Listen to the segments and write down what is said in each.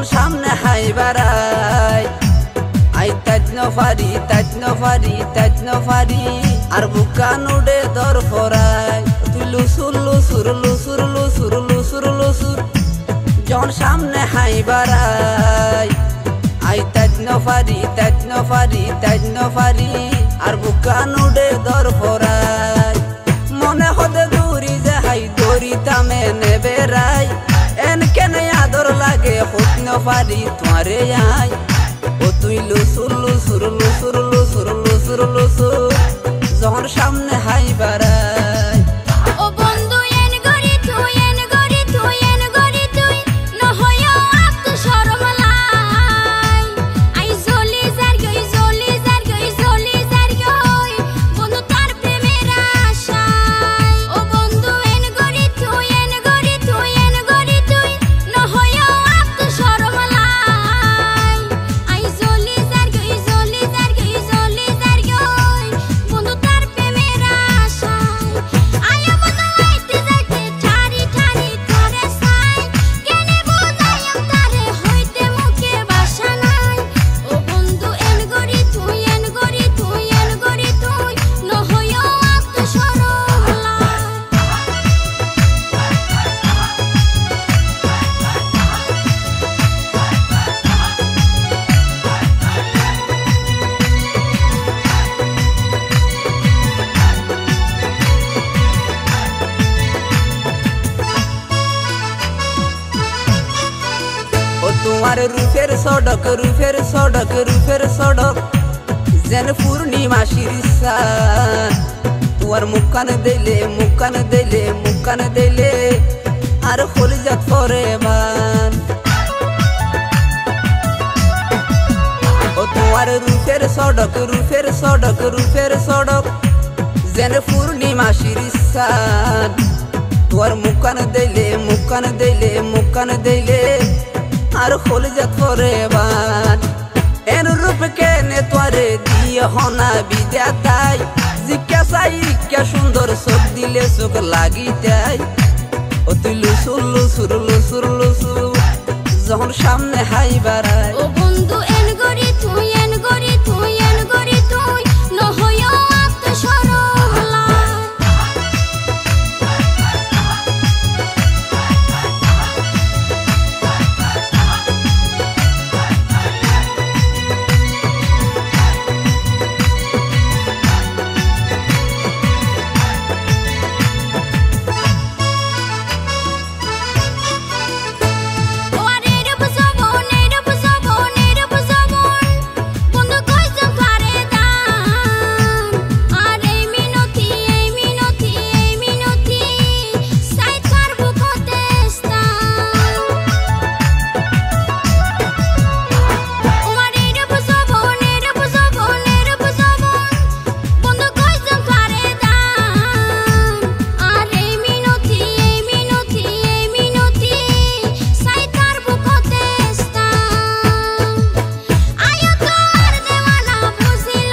যখন সামনে হাই বাড়াই আই তাজনফারি আর বুকা নুডে দর ফরাই তুই লুসুর যখন সামনে হাই বাড়াই আই তাজনফারি আর বুকা নুডে দর ফরাই মনে হতে দূরি যে হাই দড়ি তামে নেবে রাই এন কেন আদর লাগে হত পারি তোমারে আই ও তুই লুসুর যখন সামনে হাই বাড়াই ও বন্ধু এন গরি তুই নহয়ও আত শরম লাই আই জলি জার গই বন্ধু তার প্রেমের আশায় ও বন্ধু এন গরি তুই নহয়ও আত শরম লাই আই জলি জার গই বন্ধু তার প্রেমের আশায় আয়া বন্ধু আইতে যাইতে ঠারি তোরে সাই কেনে বুঝাইম তারে হইতে মুখে ভাষা নাই ও বন্ধু এন গরি তুই নহয়ও আত শরম লাই ও তোমার রূপের সড়ক যেন পূর্ণিমাশির সান তোমার মুখান দিলে আর হলিজাত পরে বান ও তোমার রূপের সড়ক যেন পূর্ণিমাশির সান তোমার মুখান দিলে আর হলিজাত পরে বান এন রূপ কেনে তোরে দিয়ে হনা বিদ্যাতাই জিজ্ঞাসাই কে সুন্দর চোখ দিলে চোখ লাগি যায় ও তুই লুসুর যখন সামনে হাই বাড়াই ও বন্ধু এন গরি তুই নহয়ও আত শরম লাই বন্ধু কইছে পারে দান আর এই মিনতি সাই তার বুকতে স্থান ওয়ারে বুঝবন বন্ধু কইছে পারে দান আর এই মিনতি সাই তার বুকতে স্থান আয়া তোর দেওয়ানা বুঝিল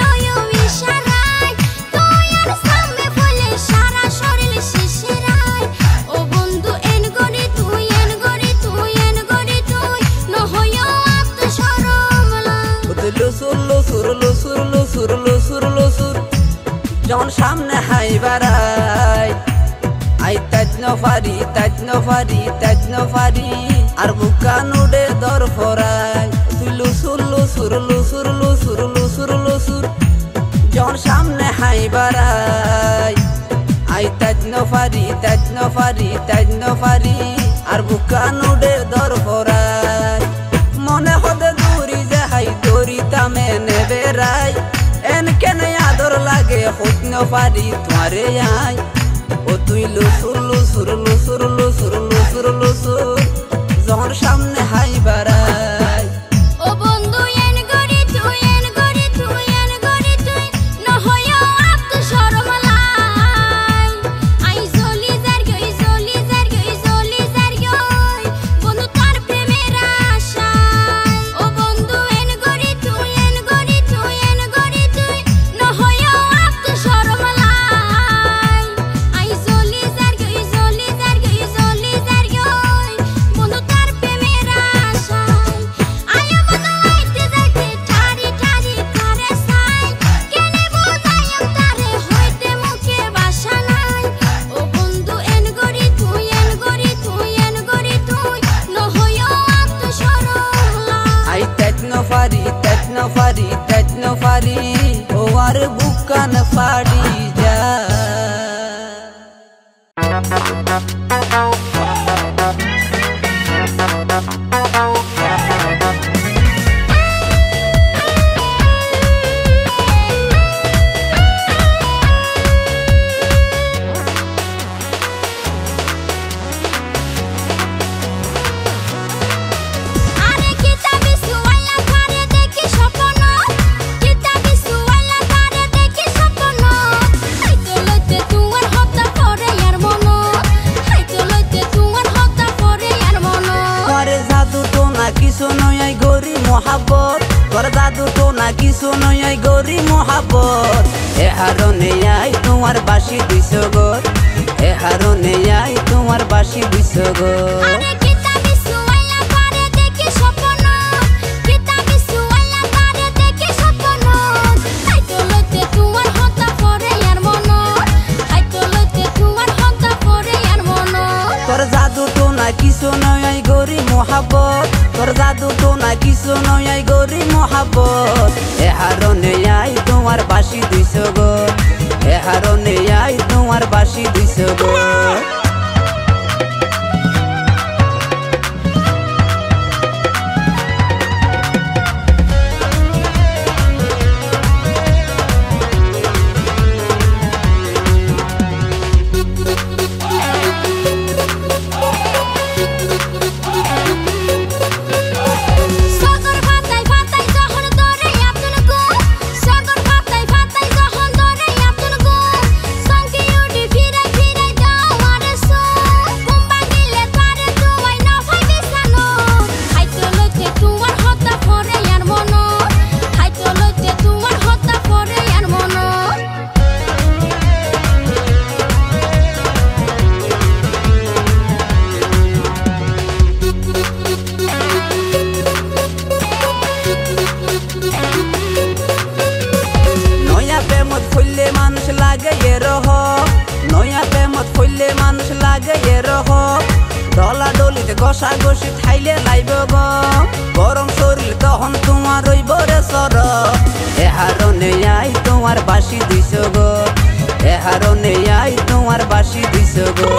ইশারায় তুই আর সামনে বলে সারা শরীর শিশিরায় ও বন্ধু এন গরি তুই নহয়ও আত শরম লাই ও তুই লুসুর যখন সামনে হাই বাড়াই আই তাজনফারি আর বুকা নুডে দর ফরাই তুই লুসুর যখন সামনে হাই বাড়াই আই তাজনফারি আর বুকা নুডে দর ফরাই মনে হতে দূরি যে হাই দড়ি তামে নেবে রাই এন কেন আদর লাগে হত পারি তোমারে আই ও তুই লুসুর যখন সামনে হাই বাড়াই ও বন্ধু এন গরি তুই নহয়ও আত শরম লাই আই জলি জার গই বন্ধু তার প্রেমের আশায় ও বন্ধু এন গরি তুই নহয়ও আত শরম লাই আই জলি জার গই বন্ধু তার প্রেমের আশায় তোমার বুকান ফাড়ি যায়। তোর দাদু তো নাকি শুনই গরি মোহাবত এ হারনে আই তোমার বাসি দিছ গো এ হারনে আই তোমার বাসি দিছ গো। তোর জাদু তো নাকি শুনই গরি মোহাবত তোর জাদু তো নাকি শুনই গরি মোহাবত এ হারনে আই তোমার বাসি দিছ গো এ হারনে আই তোমার বাসি দিছ গো। গসা গসি খাইলে লাইব গো গরম শরীর তখন তোমার রইব রে সর এ হারনে আই তোমার বাসি দিছ গো এ হারনে আই তোমার বাসি দিছ গো।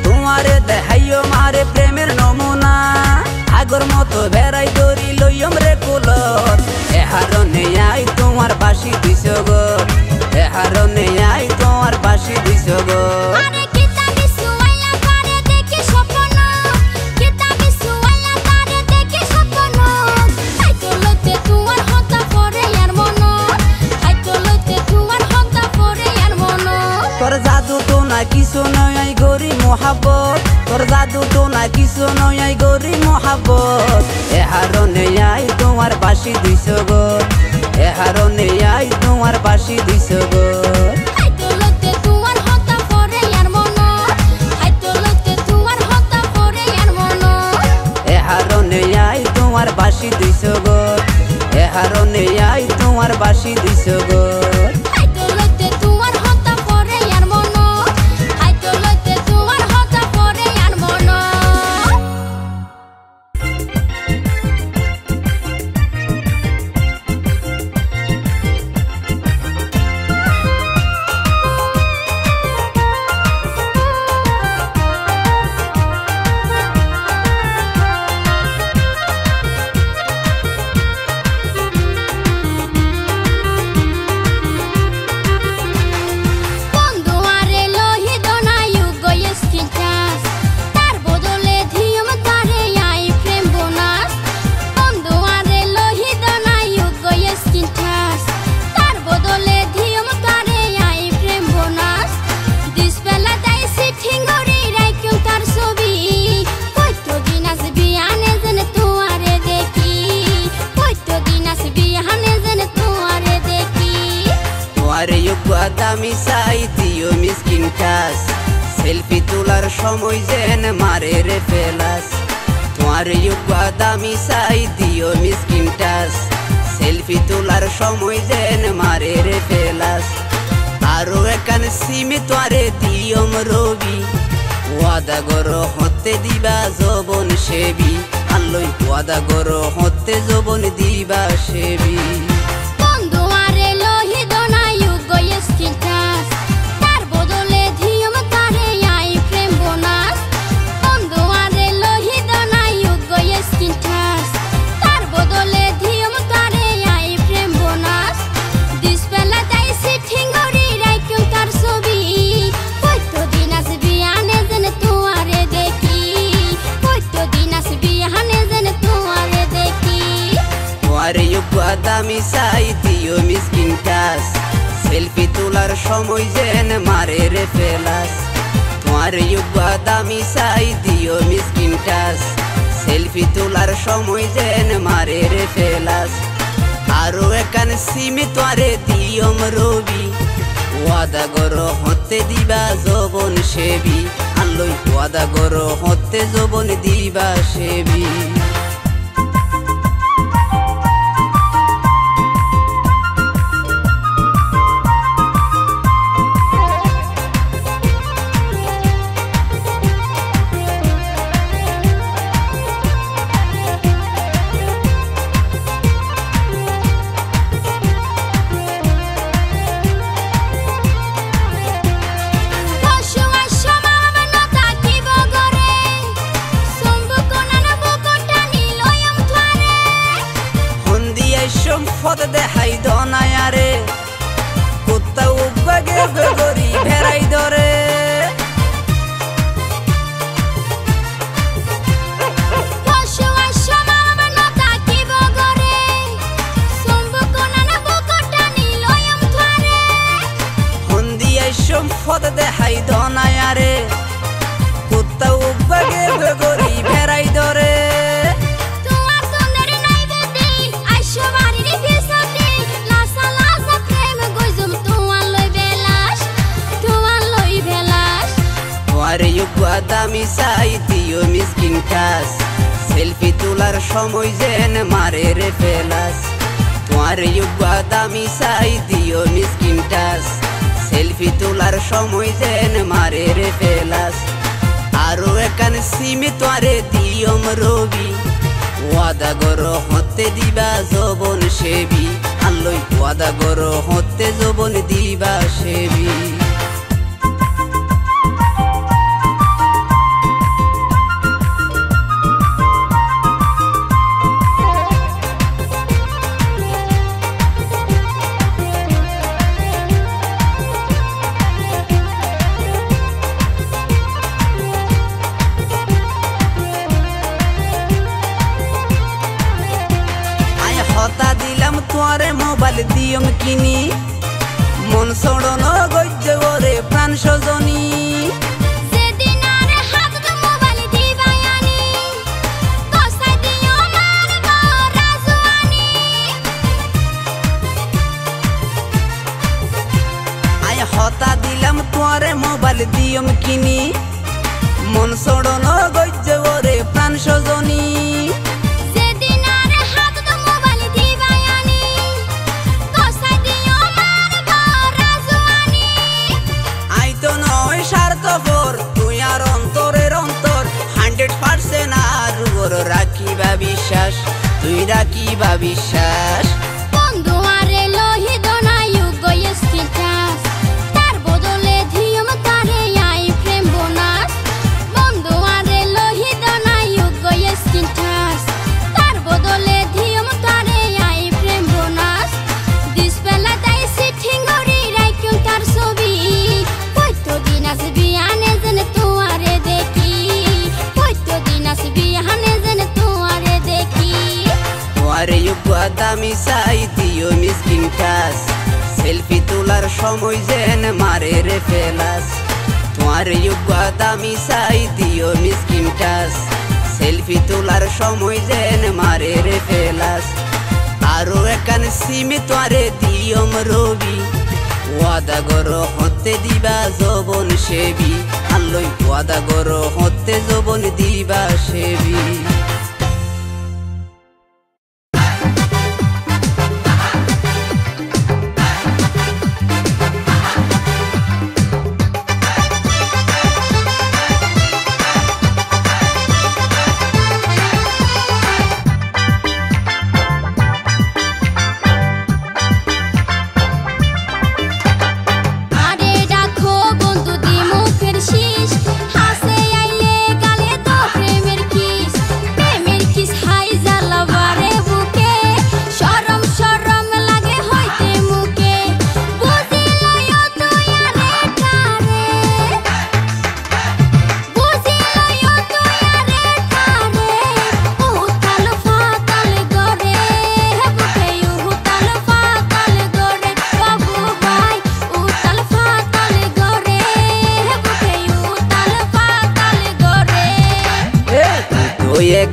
তোমারে দেখাইও মারে প্রেমের নমুনা আগর মতো বেড়াই দড়ি লইম রে কুলত এ হারনে আই তোমার বাসি দিছ গো এ হারনে আই তোমার বাসি দিছ গো। তোর জাদু তো নাকি শুনই গরি মোহাবত তোর জাদু তো নাকি শুনই গরি মোহাবত এ হারনে আই তোমার বাসি দিছ গো এ হারনে আই তোমার বাসি দিছ গো। এ হারনে আই তোমার বাসি দিছ গো এ হারনে আই তোমার বাসি দিছ গো। দামি চাই দিও মিসকিন কাজ সেলফি তোলার সময় যেন মারে রে ফেলাস তোমার দামি চাই দিও মিসকিন কাজ সেলফি তোলার সময় যেন মারে রে ফেলাস আরো একান সিমে তোরে দিয়ম রবি ওয়াদা গরো হতে দিবা যৌবন সেবি আল্লই ওয়াদা গরো হতে যৌবন দিবা সেবি বন্ধু আরে লোহিত নায়ক স্কিন টাচ তার বদলে দিয়ম তারে আই প্রেম বোনাস বন্ধু আরে লোহিত নায়ক স্কিন টাচ তার বদলে দিয়ম তারে আই প্রেম বোনাস দিস বেলা তাই সিটিং গরি রাইকুম তার ছবি কত দিন আসবি আনে যেন তোয়ারে দেখি কত দিন আসবি আনে যেন তোয়ারে দেখি তোরে দামি চাই দিও মিসকিন কাজ সেলফি তোলার সময় যেন মারে রে ফেলাস তোরে দামি চাই দিও মিসকিন কাজ সেলফি তোলার সময় যেন মারে রে ফেলাস আরো একান সিমে তোরে দিয়ম রবি ওয়াদা গরো হতে দিবা যৌবন সেবি আল্লই ওয়াদা গরো হতে যৌবন দিবা সেবি সম্পদ দেখাই দনায়ারে কোথাও বাগে বেগরি ভেড়াই ধরে সম্পদ দেখাই দনায়ারে কোথাও বাগে বেগরি ভেড়াই ধরে দামি চাই দিও মিসকিন কাজ সেলফি তোলার সময় যেন মারে রে ফেলাস তোমার দামি চাই দিও মিসকিন কাজ সেলফি তোলার সময় যেন মারে রে ফেলাস আরো একান সিমে তোরে দিয়ম রবি ওয়াদা গরো হতে দিবা যৌবন সেবি আল্লই ওয়াদা গরো হতে যৌবন দিবা সেবি হতা দিলাম তোরে মোবাইল দিয়ম কিনি মন সড়ন গজ্জ ওরে প্রাণ সজনী যেদিন আরে হাত তো মোবাইল দিবায়ানি কসাই দিও মারব রাজওয়ানি আয় হতা দিলাম তোরে মোবাইল দিয়ম কিনি মন সড়ন গজ্জ ওরে প্রাণ সজনী রাখিবা বিশ্বাস তুই রাখিবা বিশ্বাস বন্ধু আরে লোহিত নায়ক স্কিন টাচ তার বদলে দিয়ম তারে আই প্রেম বোনাস বন্ধু আরে লোহিত নায়ক স্কিন টাচ তার বদলে দিয়ম তারে আই প্রেম বোনাস দিস বেলা তাই সিটিং গরি রাইকুম তার ছবি কত দিন আসবি আনে যেন তোয়ারে দেখি কত দিন আসবি আনে যেন তোয়ারে দেখি তোরে দামি চাই দিও মিসকিন কাজ সেলফি তোলার সময় যেন মারে রে ফেলাস তোরে দামি চাই দিও মিসকিন কাজ সেলফি তোলার সময় যেন মারে রে ফেলাস আরো একান সিমে তোরে দিয়ম রবি ওয়াদা গরো হতে দিবা যৌবন সেবি আল্লই ওয়াদা গরো হতে যৌবন দিবা সেবি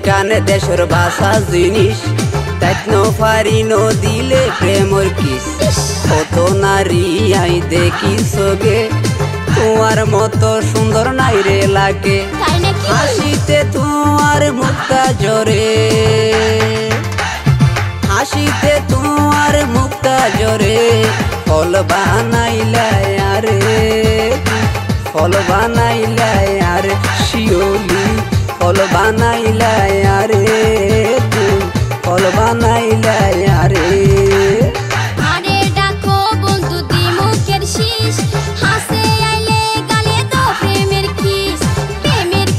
কানে দেশের ভাষা জিনিস তাইনো পারি দিলে প্রেমর কিস কত নারী আই দেখি সগে তোমার মতো সুন্দর নাই রে লাগে হাসিতে তোমার মুক্তা জরে হাসিতে তোমার মুক্তা জরে ফল বানাইলাই আরে ফল বানাইলাই আরে শিওলি ফল বানাইলাই আরে তুই ফল বানাইলাই আরে আরে ডাকো বন্ধু দি মুখের শীষ হাসে আইলে গালে তো প্রেমের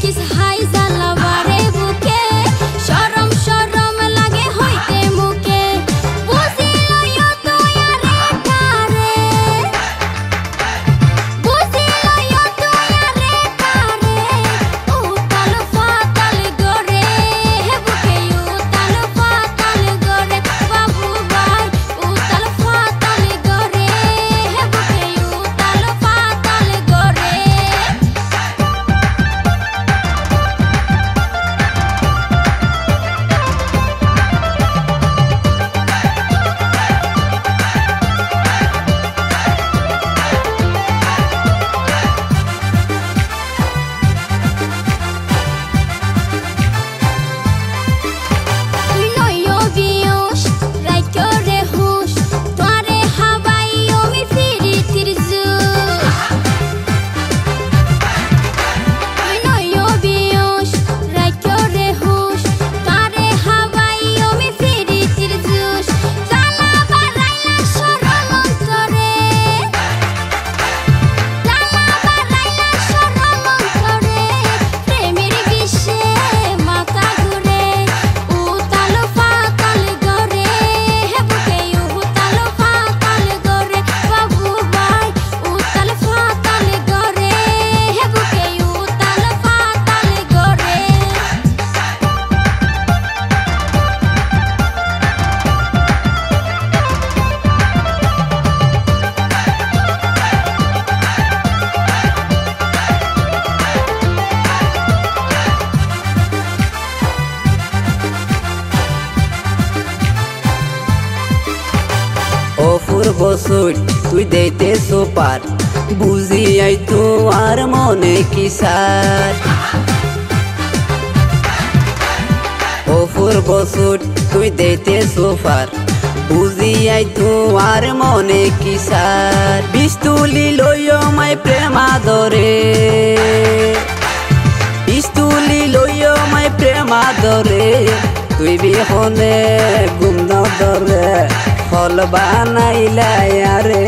কিস হাই জ্বালাবারে বুকে শরম শরম লাগে হইতে মুখে বুঝিলইও তুই আরে কারে বুঝিলইও তুই আরে কারে উতাল ফাতাল গরে বুকে উতাল ফাতাল গরে বাবু ভাই উতাল ফাতাল গরে বুকে উতাল ফাতাল গরে তুই লইও বিয়স রাইখো রে হুশ তোরে হাবাইও মি ফিরিতির জুস তুই লইও বিয়স রাইখো রে হুশ তোরে হাবাইও মি ফিরিতির জুস জালা বারাইলা সরল অন্তরে জালা বারাইলা সরল অন্তরে প্রেমের বিষে মাথা ঘুরে উতাল ফাতাল গরে বুকে উতাল ফাতাল গরে বাবু ভাই উতাল ফাতাল গরে বুকে উতাল ফাতাল গরে অপূর্ব সুর তুই দেইতে সুপার বুঝি আই তোমার মনে কি সার অপূর্ব সুর তুই দেইতে সুপার বুঝি আই তোমার মনে কি সার বিস্তুলি লইও মাই প্রেমা ধরে বিস্তুলি লইও মাই প্রেমা ধরে তুই বিহনে গুম ধরে ফল বানাইলাই আরে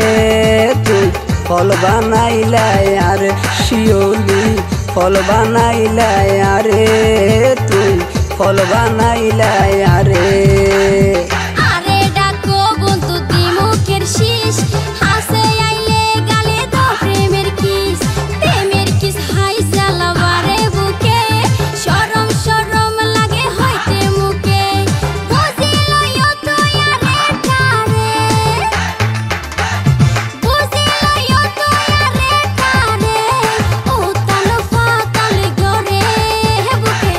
তুই ফল বানাইলাই আরে শিওলি ফল বানাইলাই আরে তুই ফল বানাইলাই আরে আরে ডাকো বন্ধু দি মুখের শীষ হাসে আইলে গালে তো প্রেমের কিস হাই জ্বালাবারে বুকে শরম শরম লাগে হইতে মুখে বুঝিলইও তুই আরে কারে বুঝিলইও তুই আরে কারে উতাল ফাতাল গরে বুকে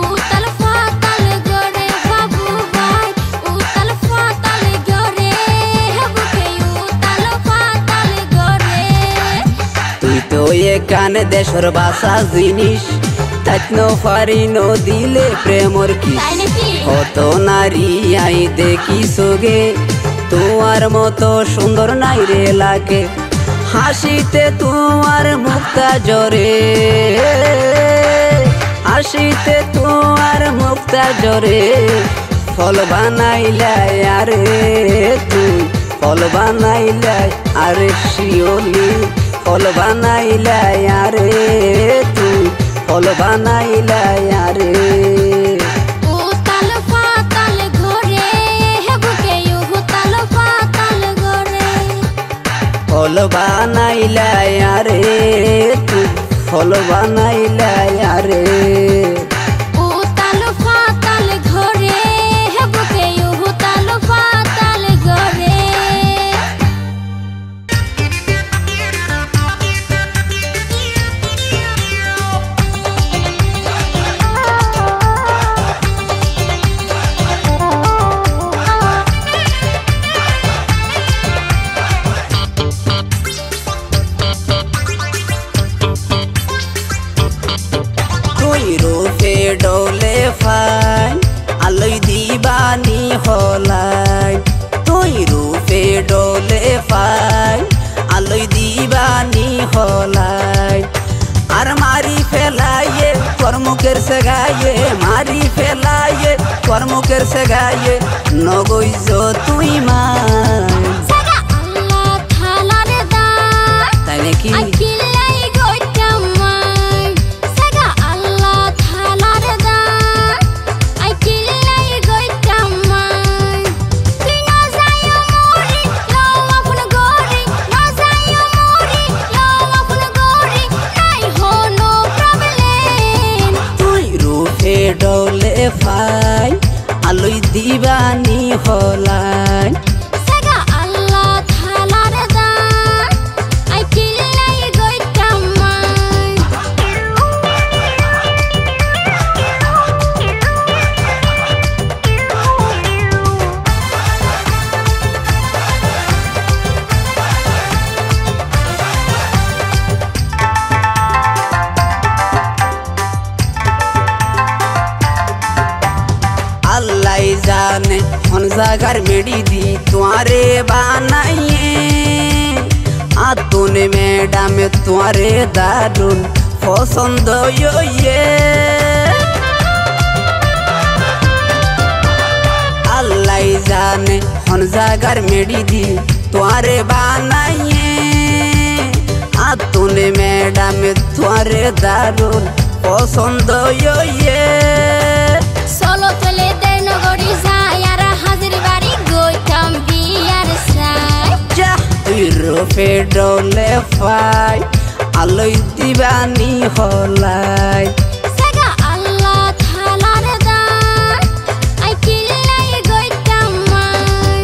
উতাল ফাতাল গরে বাবু ভাই উতাল কানে দেশর বাসা জিনিস তাইনো পারি ন দিলে প্রেমর কি তাই নাকি? কত নারী আই দেখি সোগে তোমার মতো সুন্দর নাই রে লাগে হাসিতে তোমার মুক্তা জরে হাসিতে তোমার মুক্তা জরে ফল বানাইলাই আরে তুই ফল বানাইলাই আরে শিওলি ফল বানাইলাই আরে তুই ফল বানাইলাই আরে উতাল পাতাল ঘরে বুকে উতাল পাতাল ঘরে ফল বানাইলাই আরে তুই ফল বানাইলাই আরে উতাল পাতাল ঘরে বুকে উতাল পাতাল ঘরে তুই রূপে ডোলে ফাই আলোই দিবানি হলাই তুই রূপে ডোলে ফাই আলোই দিবানি হলাই আর মারি ফেলাইয়ে কর্মকের সেগাইয়ে মারি ফেলাইয়ে কর্মকের সেগাইয়ে নগৈজ তুই মান সাগা আল্লাহ থালার দা তাই নাকি আকিলাই গইতাম মাই সাগা আল্লাহ থালার দা আকিলাই গইতাম মাই তুই না যাইও মরি লও আপন গরি না যাইও মরি লও আপন গরি নাই হনো প্রবলেম তুই রূপে ডোলে ফাই আলোই দিবানি হলাই সাগা আল্লাহ থালার দা আকিলাই গইতাম মাই আল্লাহ জানে কোন জায়গার মেডি দি তোমারে বানাইয়ে আতুনে ম্যাডাম তোমারে দারুন পছন্দ ইয়ে আল্লাহ জানে কোন জায়গার মেডি দি তোমারে বানাইয়ে আতুনে ম্যাডাম তোমারে দারুন পছন্দ ইয়ে চলো চলে দে নগরী যাই আর হাজির বাড়ি গইতাম বিয়ার সাই যা তুই রূপে ডোলে ফাই আলোই দিবানি হলাই সাগা আল্লাহ থালার দা আকিলাই গইতাম মাই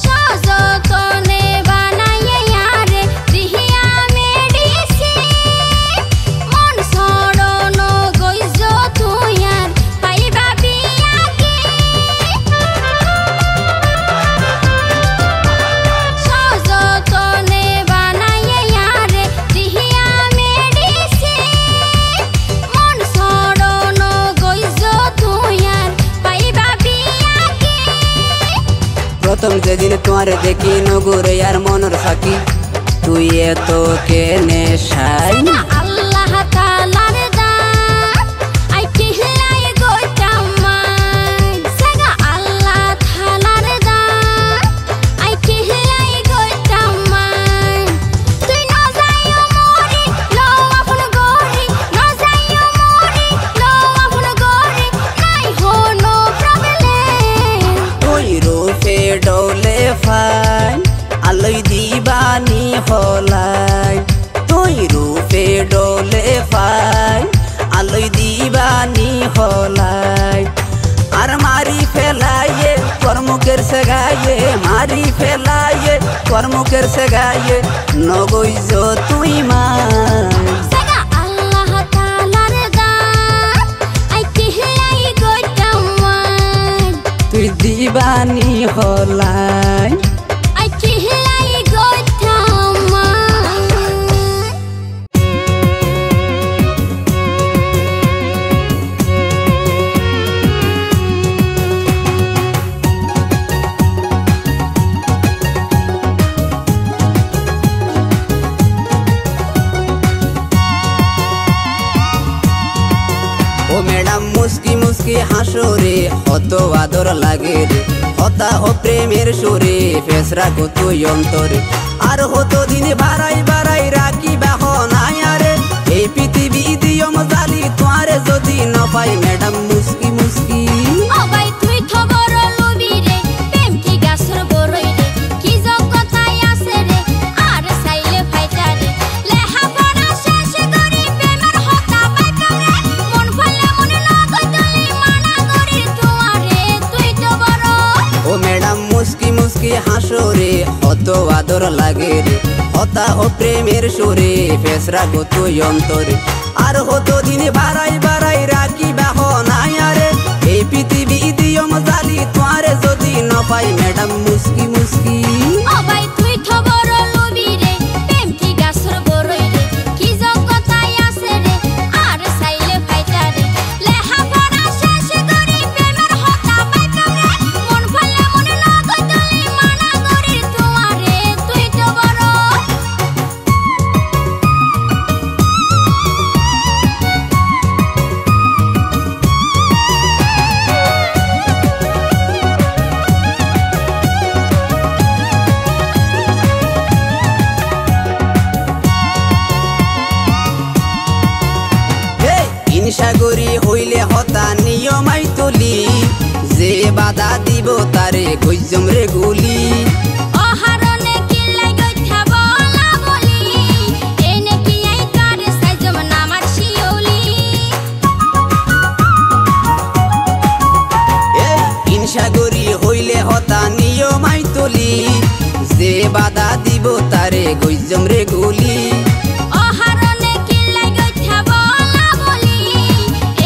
সযতনে বানাইয়া ইয়ারে দিহিয়া মেডিসিন মন সরণ গইজ তুইয়ার পাইবা বিয়াকে সযতনে বানাইয়া ইয়ারে দিহিয়া মেডিসিন মন সরণ গইজ তুইয়ার পাইবা বিয়াকে প্রথম যেদিন তোমার দেখি নগুরে আর মনের ফাঁকি তুই এত কেনে সাই সাগা আল্লাহ তাআলার দা আইকিলাই গইতাম মাই সাগা আল্লাহ তাআলার দা আইকিলাই গইতাম মাই তুই না যাইও মরি লও আপন গরি না যাইও মরি লও আপন গরি নাই হনো প্রবলেম তুই রূপে ডোলে ফাই আলোই দিবানি হলাই তুই রূপে ডোলে ফাই আলোই দিবানি হলাই আর মারি ফেলাইয়ে কর্মকের সেগাইয়ে মারি ফেলাইয়ে তোর মুখের সে গায়ে নগইজ তুই মান সাগা আল্লাহ তাআলার দান আই কিহলাই গোটামান তুই দিবানি হলাই আই কিহলাই গোটামান ও ম্যাডাম মুস্কি মুস্কি হাসো রে কত আদর লাগে রে হতা ও প্রেমের সুরে ফেসরা কত অন্তরে আর হতো দিন বাড়াই বাড়াই রাখি বাহনাই আরে এই পৃথিবী দিয়ম জালি তোয়ারে যদি না পাই ম্যাডাম মুস্কি মুস্কি ও ভাই তুই খবর লবি রে প্রেম কি গাছর বড়ই রে কি জগতাই আছে রে আর সাইলে ফাইটা রে লেহা পড়া শেষ করি প্রেমের হতা পাইতা রে মন ফলে মনে নগই তুই মানা করি তোমারে তুই তো বড় ও ম্যাডাম মুস্কি মুস্কি হাসো রে কত আদর লাগে রে হতা ও প্রেমের সুরে ফেসরা কত অন্তরে আর হতো দিন বাড়াই বাড়াই রাখি বাহনাই আরে এই পৃথিবী দিয়ম জালি তোয়ারে যদি না পাই ম্যাডাম মুস্কি মুস্কি ও ভাই তুই খবর লবি রে প্রেম কি গাছর বড়ই রে কি জগতাই আছে রে আর সাইলে ফাইটা রে লেহা পড়া শেষ করি প্রেমের হতা পাইতা রে মন ফলে মনে নগই তুই মানা করি তোমারে তুই তো বড় হিংসাগরি হইলে হতা নিয়মাই তুলি যে বাধা দিব তারে কইজম রে গুলি অহারনে কি লাগই থাবলা বলি এনে কি আই কারে সাইজম নামার শিওলি হিংসাগরি হইলে হতা নিয়মাই তুলি যে বাধা দিব তারে কইজম রে গুলি অহারনে কি লাগই থাবলা বলি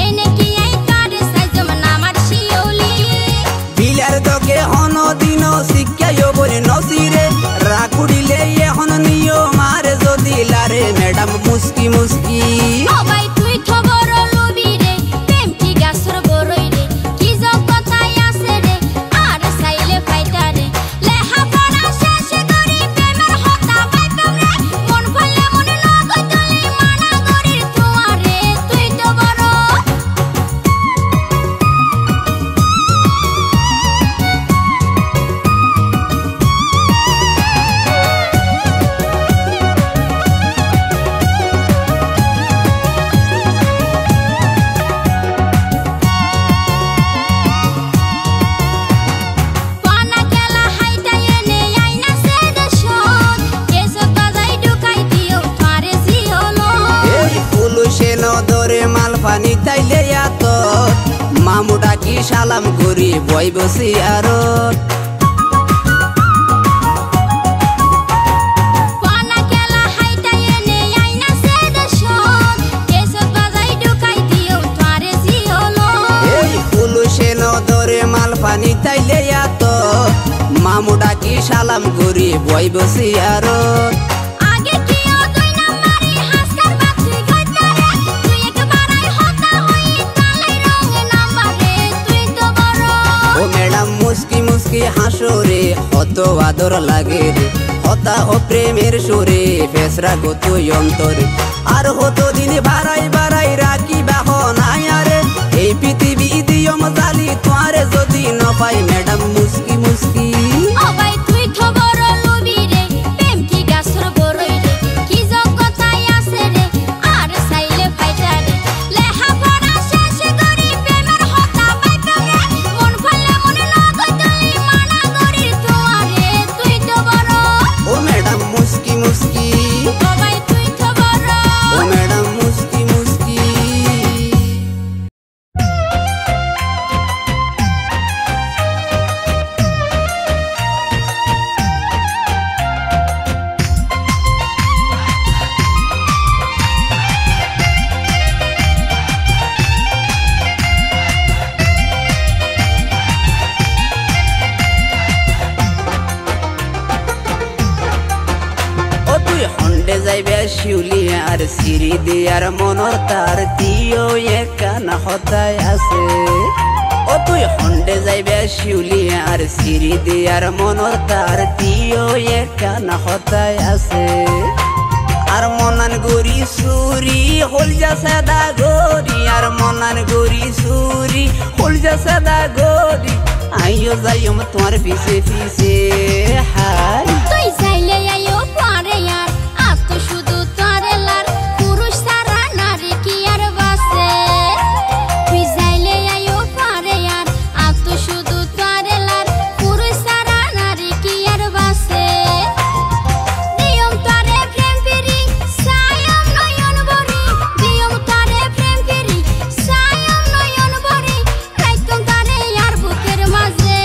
এনে কি আই কারে সাইজম নামার শিওলি বিলার দকে হন দিন শিক্ষায় বলে নসিরে রাখুড়িলে এখন নিয়ম আর যদি লারে ম্যাডাম মুস্কি মুস্কি ও ভাই তুই খবর লবি রে প্রেম কি গাছর বড়ই রে কি জগতাই আছে রে আর সাইলে ফাইটা রে লেহা পড়া শেষ করি প্রেমের হতা পাইতা রে মন ফলে মনে নগই তুই মানা করি তোমারে তুই তো বড় পানা গেলা হাইটা এনে আইনা সে দেশত কেস বাজাই ঢুকাই দিও তারে জিহলো এই পুলুষে নদরে মাল পানি তাইলে এত মামুটা কি সালাম করি বই বসি আর পানা গেলা হাইটা এনে আইনা সে দেশত কেস বাজাই ঢুকাই দিও তারে জিহলো এই পুলুষে নদরে মাল পানি তাইলে এত মামুটা কি সালাম করি বই বসি আর আগে কি ও দুই নাম্বারি হাসকার বাছুই গইতারে তুই একবারই হতা হই তালাই রঙে নাম্বারে তুই তো বড় ও ম্যাডাম মুস্কি মুস্কি হাসো রে কত আদর লাগে রে হতা ও প্রেমের সুরে ফেসরা কত অন্তরে আর হতো দিন বাড়াই বাড়াই রাখি বাহনাই আরে এই পৃথিবী দিয়ম জালি তোয়ারে যদি না পাই ম্যাডাম মুস্কি মুস্কি ও ভাই তুই খবর লবি রে প্রেম কি গাছর বড়ই রে কি জগতাই আছে রে আর সাইলে ফাইটা রে লেহা পড়া শেষ করি প্রেমের হতা পাইতা রে মন ফলে মনে নগই তুই মানা করি তোমারে তুই তো বড় ও ম্যাডাম মুস্কি মুস্কি ও ভাই তুই তো বড় ও ম্যাডাম মুস্কি মুস্কি যাইবে শিউলি আর সিঁড়ি দিয়ার মনর তার দিও একানা হতায় আছে ও তুই হন্ডে যাইবে শিউলি আর সিঁড়ি দিয়ার মনর তার দিও একানা হতায় আছে আর মনান গরি সুরি হল যা সাদা গরি আর মনান গরি সুরি হল যা সাদা গরি আইও যাইম তোমার পিছে পিছে হাই তুই যাইলে আইও পরে আর আজ তো শুধু তোরে লার পুরুষ সারা নারী কি আর বাসে তুই যাইলে আইও পরে আর আজ তো শুধু তোরে লার পুরুষ সারা নারী কি আর বাসে দিয়ম তোরে প্রেম পিরি সায়ম নয়ন বরি দিয়ম তোরে প্রেম পিরি সায়ম নয়ন বরি রাইতম তোরে আর বুকের মাঝে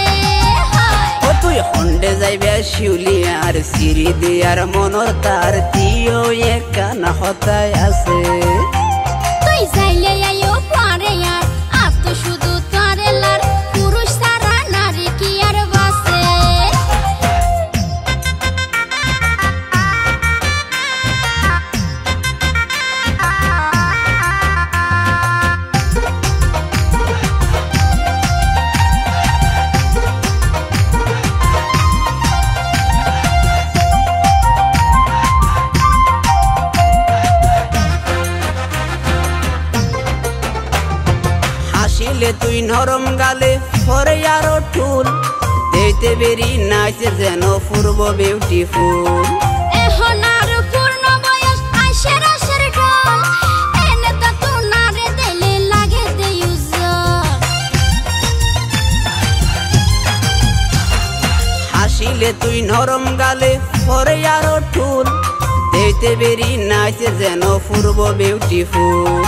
ও তুই হন্ডে যাইবে শিউলি আর সিঁড়ি দিয়ার মনর তার দিও একানা হতায় আছে তুই যাইলে আইও পরে আর আজ তো শুধু তোরে লার পুরুষ সারা নারী কি আর বাসে হাসিলে তুই নরম গালে পরে আরো টুল দেখতে বেরি নাচে যেন পূর্ব বিউটিফুল এখন আর পূর্ণ বয়স আইসে রসের ঢোল এনে তো তোনারে দিলে লাগে দেউজ হাসিলে তুই নরম গালে পরে আরো টুল দেখতে বেরি নাচে যেন পূর্ব বিউটিফুল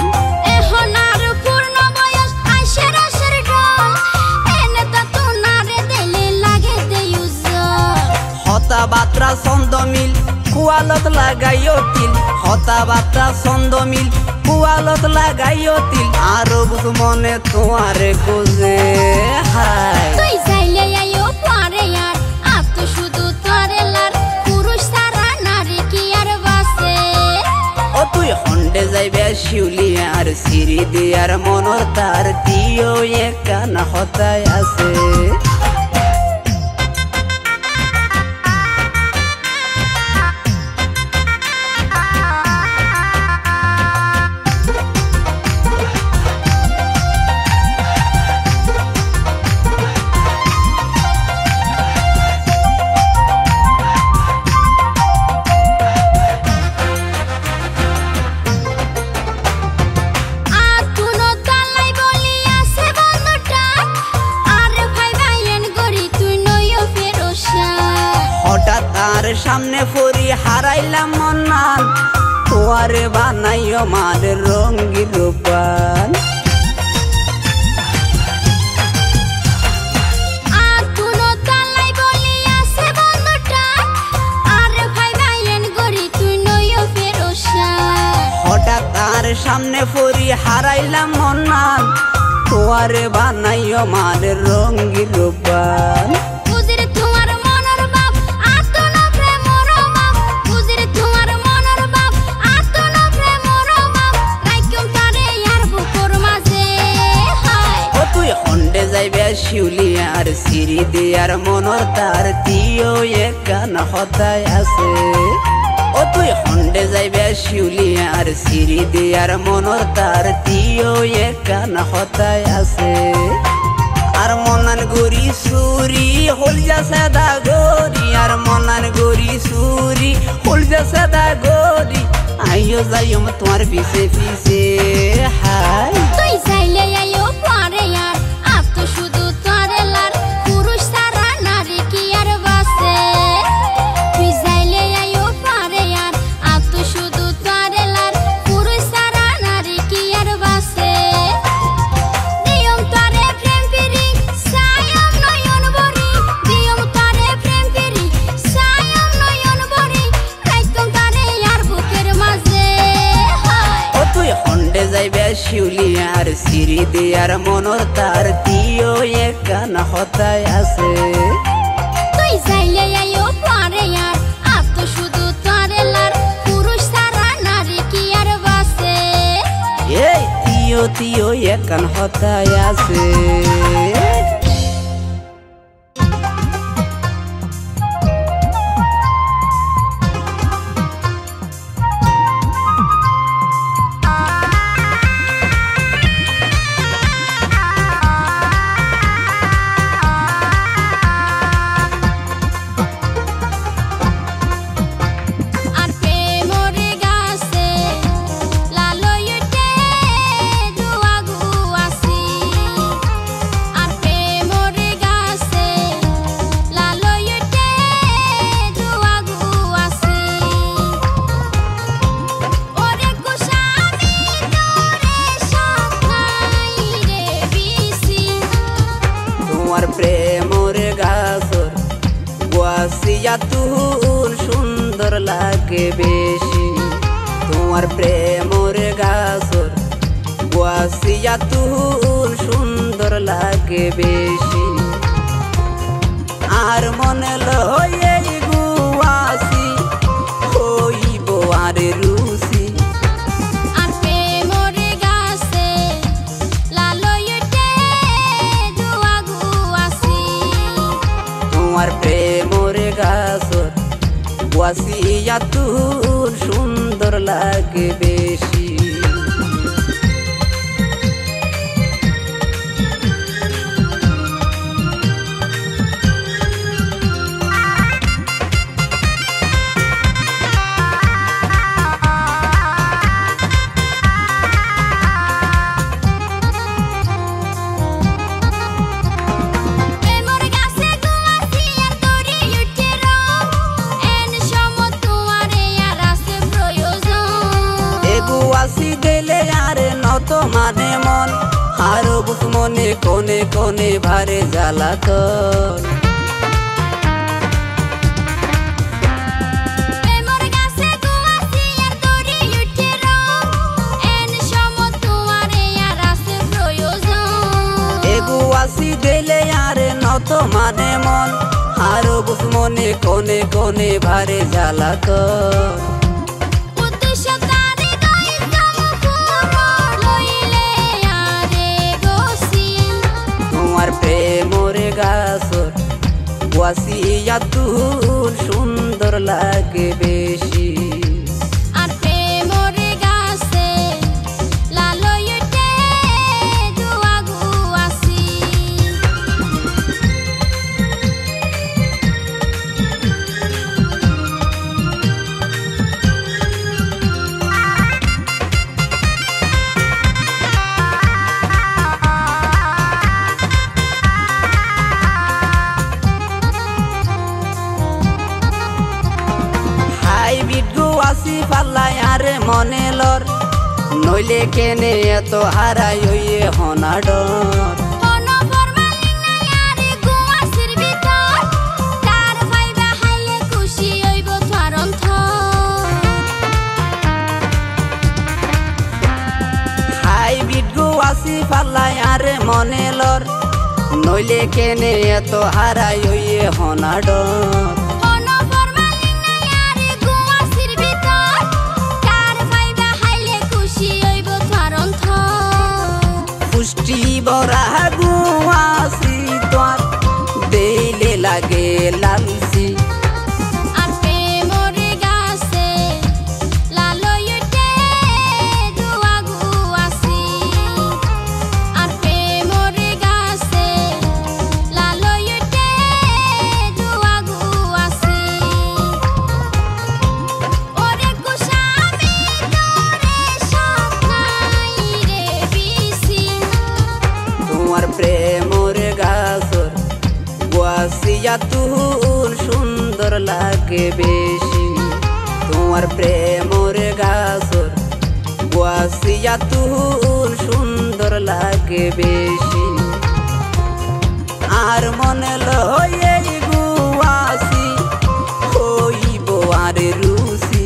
এখন আর পূর্ণ বয়স আইসে রসের ঢোল এনে তো তোনারে দিলে লাগে দেউজ হতা বাত্রা ছন্দ মিল কুয়ালত লাগাইও তিল হতা বাত্রা ছন্দ মিল কুয়ালত লাগাইও তিল আরো বুঝ মনে তোমারে কোজে হাই তুই যাইলে আইও পরে আর আজ তো শুধু তোরে লার পুরুষ সারা নারী কি আর বাসে ও তুই হন্ডে যাইবে শিউলি আর সিঁড়ি দিয়ার মনর তার দিও একানা হতায় আছে আর তুনো দালাই বলি আছে বন্ধুটা আর ভাই ভাইয়েন গরি তুই নইও ফেরোসা হঠাৎ আর সামনে ফরি হারাইলাম মনান তোয়ারে বানাইও মার রঙ্গি রূপান আর তুনো দালাই বলি আছে বন্ধুটা আর ভাই ভাইয়েন গরি তুই নইও ফেরোসা হঠাৎ আর সামনে ফরি হারাইলাম মনান তোয়ারে বানাইও মার রঙ্গি রূপান বুঝিরে তোমার মনের বাপ আতন প্রেমর বাপ বুঝিরে তোমার মনের বাপ আতন প্রেমর বাপ রাইকম তারে আর বুকর মাঝে হাই ও তুই হন্ডে যাইবে শিউলি আর সিঁড়ি দিয়ার মনর তার দিও একানা হতায় আছে ও তুই হন্ডে যাইবে শিউলি আর সিঁড়ি দিয়ার মনর তার দিও একানা হতায় আছে আর মনান গরি সুরি হল যা সাদা গরি আর মনান গরি সুরি হল যা সাদা গরি আইও যাইম তোমার পিছে পিছে হাই তুই যাইলে আইও পরে আর আজ তো শুধু তোরে লার পুরুষ সারা নারী কি আর বাসে তুই যাইলে আইও পরে আর আজ তো শুধু তোরে লার পুরুষ সারা নারী কি আর বাসে দিয়ম তোরে প্রেম পিরি সায়ম নয়ন বরি দিয়ম তোরে প্রেম পিরি সায়ম নয়ন বরি রাইতম তোরে আর বুকের মাঝে হাই ও তুই হন্ডে যাইবে শিউলি আর সিঁড়ি দিয়ার মনর তার দিও একানা হতায় আছে তুই যাইলে আইও পরে আর আজ তো শুধু তোরে লার পুরুষ মিনতিও একান হতায় আছে। তোমার প্রেমর গাছর গুয়াশিয়া তুল সুন্দর লাগে বেশি। তোমার প্রেমর গাছর গুয়াশিয়া তুল সুন্দর লাগে বেশি। আর মনে লয়ে গুয়াশি হইব আর রুচি। তোমার প্রেমর গাছর গুয়াশিয়া তুল সুন্দর লাগে বেশি। গুয়াশি দিলে আরে নত মানে মন আরো বুক মনে কোনে কোনে ভারে জ্বালাতন। গুয়াশি দিলে আরে নত মানে মন আরো বুক মনে কোনে কোনে ভারে জ্বালাতন। তোমার প্রেমর গাছর গুয়াশিয়া তুল সুন্দর লাগে বেশি। গুয়াশি পাল্লাই আরে মনে লর নইলে কেনে এত হারাই হইয়ে হনা ডর। হাইব্রিড গুয়াশি পাল্লাই আরে মনে লর নইলে কেনে এত হারাই হইয়ে হনা ডর। পুষ্টি বরা গুয়াশি তোর দেইলে লাগে লালসি। তোমার প্রেমর গাছর গুয়াশিয়া তুল সুন্দর লাগে বেশি। তোমার প্রেমর গাছর গুয়াশিয়া তুল সুন্দর লাগে বেশি। আর মনে লয়ে গুয়াশি হইব আর রুচি।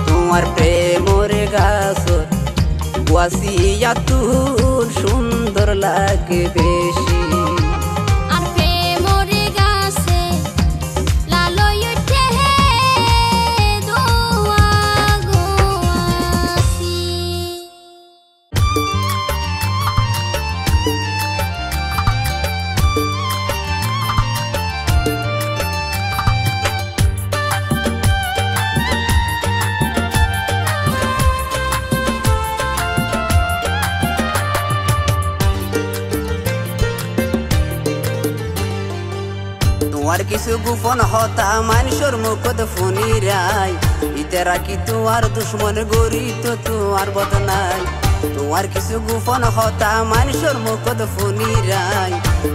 তোমার প্রেমর গাছর গুয়াশিয়া তুল সুন্দর লাগে বেশি। তোমার কিছু গোপন হতা মানুষের মুখত ফুনি রাই ইতারা কি তোমার দুশ্মন গরি তো তোমার বদনাই তোমার কিছু গোপন হতা মানুষের মুখত ফুনি রাই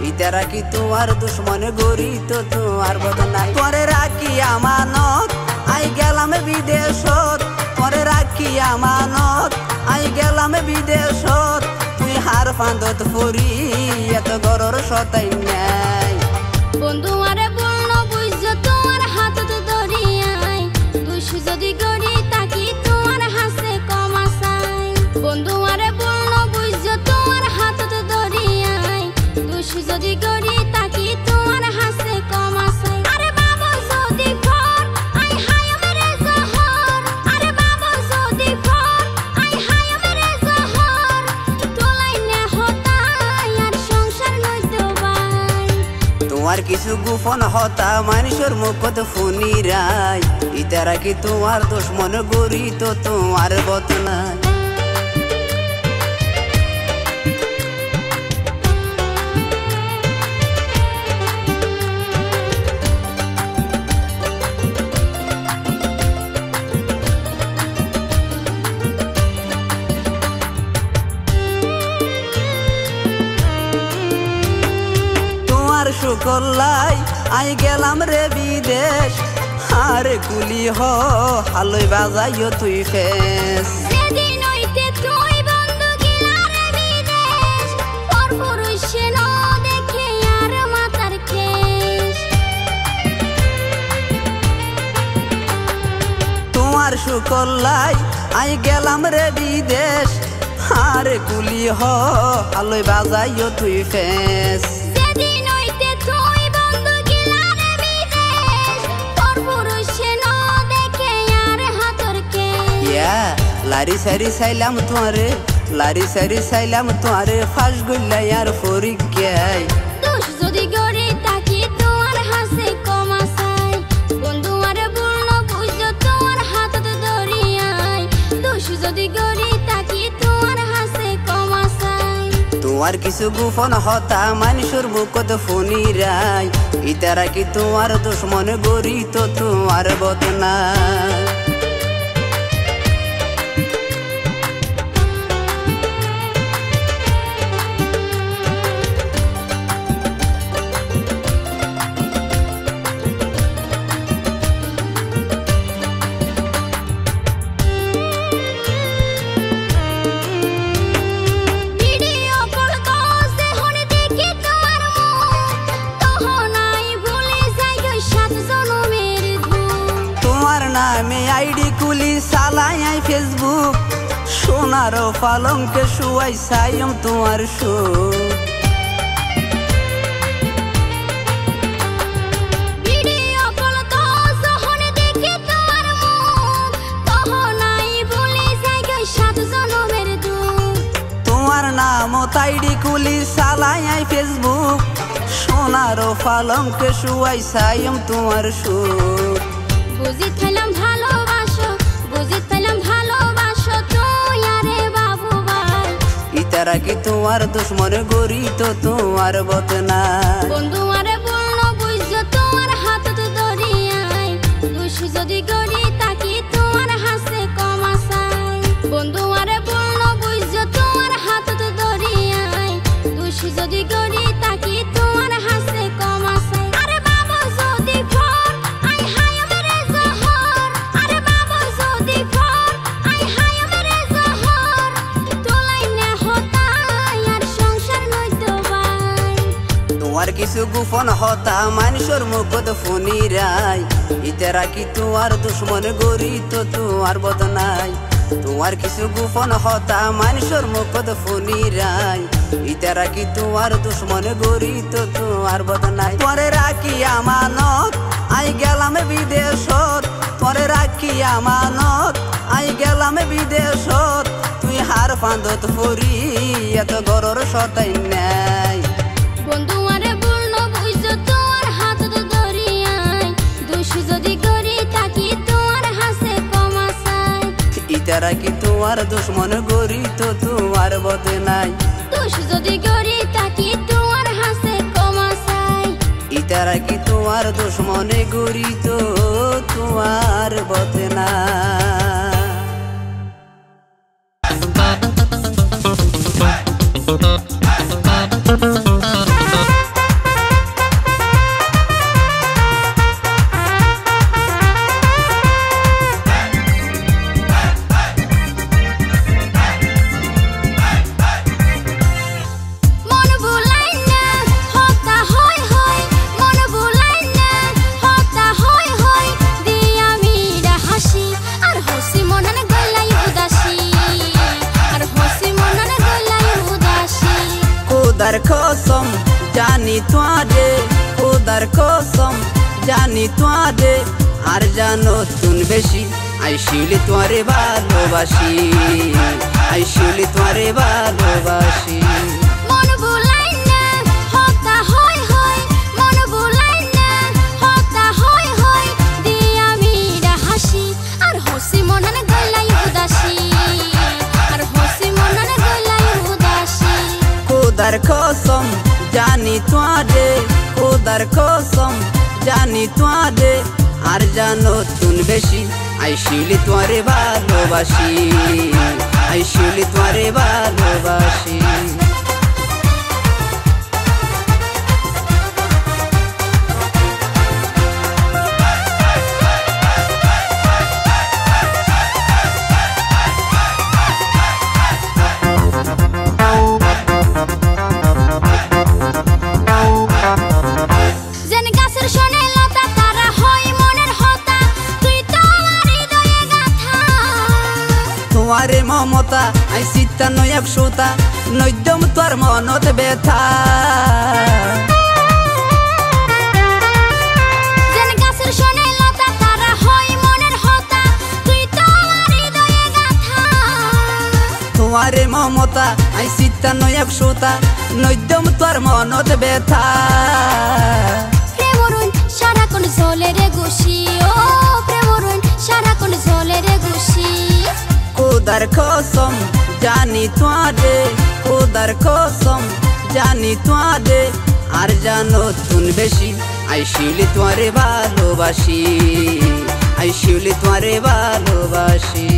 ইতারা কি তোমার দুশ্মন গরি তো তোমার বদনাই পরে রাখি আমানত আই গেলাম বিদেশত পরে রাখি আমানত আই গেলাম বিদেশত তুই হার ফান্দত ফুরি এত গরর সতাই নাই বন্ধু আরে বলল বুঝ তোমার হাতত দরিয়ায় দুষ যদি গড়ি তাকি তোমার হাসে কমাসাই বন্ধু আরে বলল বুঝ তোমার হাতত দরিয়ায় দুষ যদি গড়ি তাকি তোমার হাসে কমাসাই আরে বাবা যদি ফর আই হায় মেরে জহর আরে বাবা যদি ফর আই হায় মেরে জহর তোলাই নে হতাই আর সংসার লইতে বাই তোমার কিছু গোপন হতা মানুষের মুখত ফুনি রাই ইতারা কি তোমার দুশ্মন গরি তো তোমার বদনাই শুকলাই আই গেলাম রে বিদেশ আরে কুলি হ হালই বাজাইও তুই ফেস সেদিন হইতে তুই বন্ধু গেলা রে বিদেশ পর পুরুষে ন দেখে আর মাতার কেশ তোমার শুকলাই আই গেলাম রে বিদেশ আরে কুলি হ হালই বাজাইও তুই ফেস লারি সারি সাইলাম তোমারে লারি সারি সাইলাম তোমারে ফাঁস গইলাই আর ফরিক গাই দোষ যদি গড়ি তাকি তোমার হাসে কমাসাই বন্ধু আরে বলল বুঝ তোমার হাতত দরিয়ায় দোষ যদি গড়ি তাকি তোমার হাসে কমাসাই তোমার কিছু গোপন হতা মানুষের মুখত ফুনি রাই ইতারা কি তোমার দুশ্মন গরি তো তোমার বদনাই আমি আইডি কুলি চালাই আই ফেসবুক সোনার পালঙ্কে শুয়াই সাইম তোমার শো ভিডিও কল তো যখন দেখি তোমার মুখ তখন আই ভুলে যাই গই সাত জনমের দুঃখ তোমার নাম আইডি কুলি চালাই আই ফেসবুক সোনার পালঙ্কে শুয়াই সাইম তোমার শো বুঝি থাইলাম ভালোবাসো বুঝি থাইলাম ভালোবাসো তুই আরে বাবু ভাই ইতারা কি তোমার দুশ্মন গরি তো তোমার বদনাই বন্ধু আরে বলল বুঝ তোমার হাতত দরিয়ায় দুষ যদি গড়ি তাকি তোমার হাসে কমাসাই বন্ধু আরে বলল বুঝ তোমার হাতত দরিয়ায় দুষ যদি গড়ি তাকি তোমার হাসে কমাসাই আরে বাবা যদি ফর আই হায় মেরে জহর আরে বাবা যদি ফর আই হায় মেরে জহর তোলাই নে হতাই আর সংসার লইতে বাই তোমার কিছু গোপন হতা মানুষের মুখত ফুনি রাই ইতারা কি তোমার দুশ্মন গরি তো তোমার বদনাই তোমার কিছু গোপন হতা মানুষের মুখত ফুনি রাই ইতারা কি তোমার দুশ্মন গরি তো তোমার বদনাই পরে রাখি আমানত আই গেলাম বিদেশত পরে রাখি আমানত আই গেলাম বিদেশত তুই হার ফান্দত ফুরি এত গরর সতাই নাই বন্ধু আরে বলল বুঝ তোমার হাতত দরিয়ায় দুষ যদি গড়ি তাকি তোমার হাসে কমাসাই ইতারা কি তোমার দুশ্মন গরি তো তোমার বদনাই দোষ যদি গড়ি তাকি তোমার হাসে কমাসাই তারা কি তোমার দুশ্মনে গরিত তোমার বতে না खुदार कसम जानी तुआरे खुदार कसम जानी तुआरे আর জানো তুন বেশি আইসিলি তোরে ভালোবাসি আইসিলি তোরে ভালোবাসি মন ভুলাই না হতা হয় হয় মন ভুলাই না হতা হয় হয় দিয়া মিরা হাসি আর হসি মননে গলাই উদাসী আর হসি মননে গলাই উদাসী खुदार कसम जानी तुआरे खुदार कसम जानी तुआरे আর জানো তুন বেশি আইসিলি তোরে ভালোবাসি আইসিলি তোরে ভালোবাসি তোমারে মমতা আই চিত্তান্ন একশোতা নৈদ্যম তোর মনত ব্যথা তোমারে মমতা আই চিত্তান্ন একশোতা নৈদ্যম তোর মনত ব্যথা প্রেমরুন সারাক্ষণ জ্বলে রে গুছি ও প্রেমরুন সারাক্ষণ জ্বলে রে গুছি खुदार कसम जानी तुआरे खुदार कसम जानी तुआरे আর জানো তুন বেশি আইসিলি তোরে ভালোবাসি আইসিলি তোরে ভালোবাসি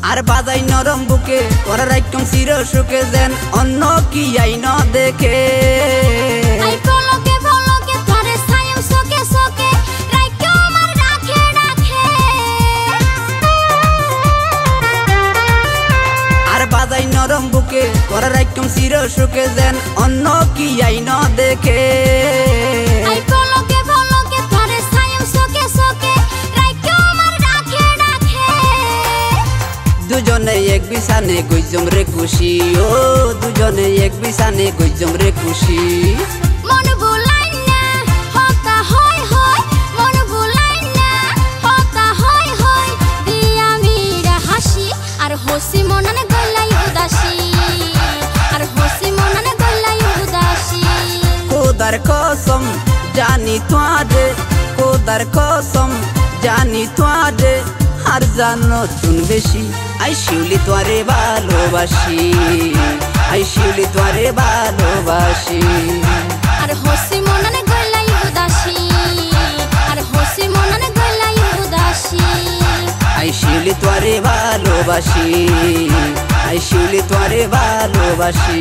আর বাজাই নরম বুকে ওরা রাইকম চির সুখে যেন অন্য কি আইন দেখে আই পলকে পলকে ধরে ছায়ম সোকে সোকে রাইকো আমার রাখে রাখে আর বাজাই নরম বুকে ওরা রাইকম চির সুখে যেন অন্য কি আইন দেখে আই পলকে পলকে ধরে ছায়ম সোকে সোকে রাইকো আমার রাখে রাখে দুজনে এক বিছানে গইজম রে খুশি ও দুজনে এক বিছানে গইজম রে খুশি মন ভুলাই না হতা হয় হয় মন ভুলাই না হতা হয় হয় দিয়া মিরা হাসি আর হসি মননে গলাই উদাসী আর হসি মননে গলাই উদাসী खुदार कसम जानी तुआरे खुदार कसम जानी तुआरे আর জানো তুন বেশি আইসিলি তোরে ভালোবাসি আইসিলি তোরে ভালোবাসি আর হসি মননে গলাই উদাসী আর হসি মননে গলাই উদাসী আইসিলি তোরে ভালোবাসি আইসিলি তোরে ভালোবাসি